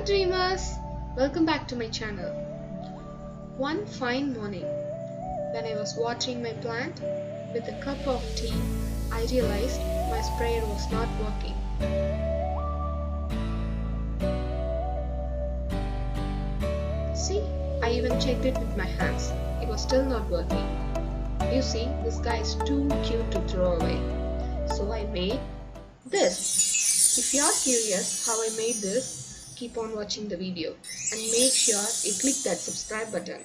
Hi dreamers! Welcome back to my channel. One fine morning, when I was watering my plant with a cup of tea, I realized my sprayer was not working. See, I even checked it with my hands. It was still not working. You see, this guy is too cute to throw away. So I made this. If you are curious how I made this, keep on watching the video and make sure you click that subscribe button.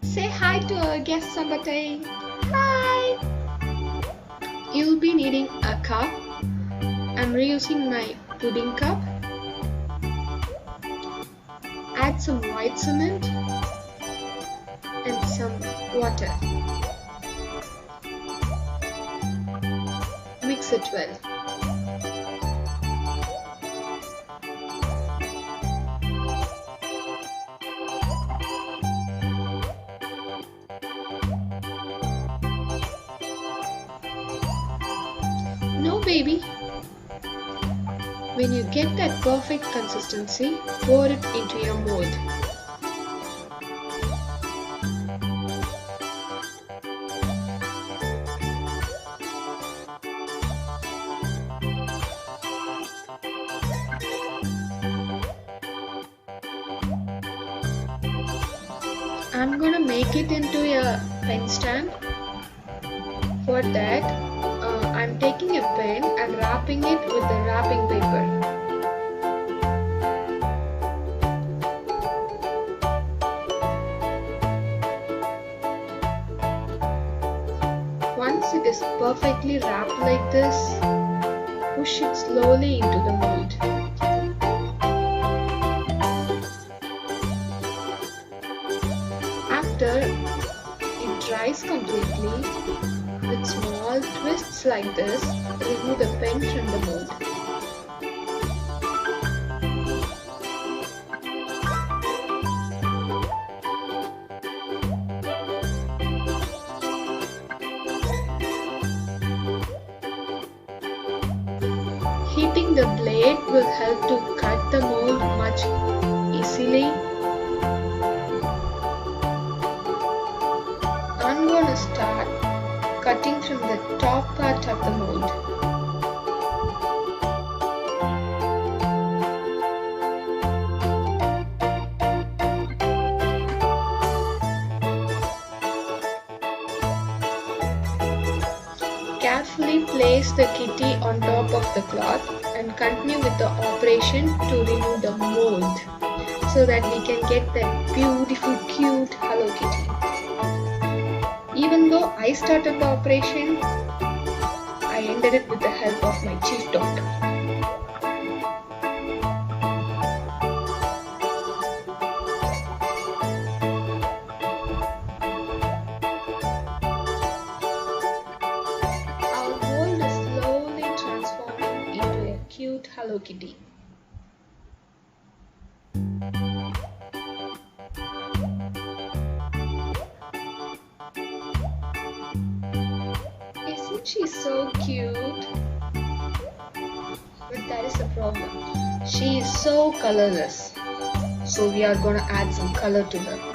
Say hi to our guest somebody. Hi! You'll be needing a cup. I'm reusing my pudding cup. Add some white cement and some water. Mix it well. No baby. When you get that perfect consistency, pour it into your mold. I'm gonna make it into a pen stand. For that, I'm taking a pen and wrapping it with the wrapping paper. Once it is perfectly wrapped like this, push it slowly into the mold. After it dries completely, with small twists like this, remove the pen from the mold. Heating the blade will help to cut the mold much easily. I'm gonna start cutting from the top part of the mold. Carefully place the kitty on top of the cloth and continue with the operation to remove the mold so that we can get that beautiful cute Hello Kitty. Even though I started the operation, I ended it with the help of my chief doctor. Our mold is slowly transforming into a cute Hello Kitty. Isn't she so cute? But that is a problem. She is so colorless. So we are gonna add some color to her.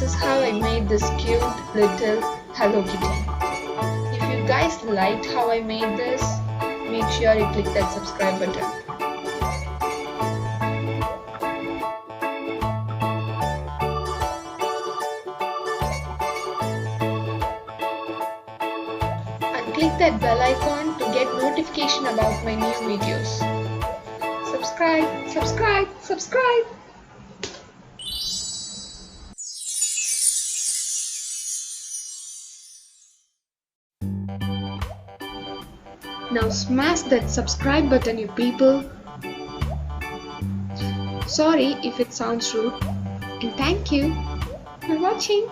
is how I made this cute little Hello Kitty. If you guys liked how I made this, make sure you click that subscribe button. And click that bell icon to get notification about my new videos. Subscribe, subscribe, subscribe! Now smash that subscribe button, you people. Sorry if it sounds rude, and thank you for watching.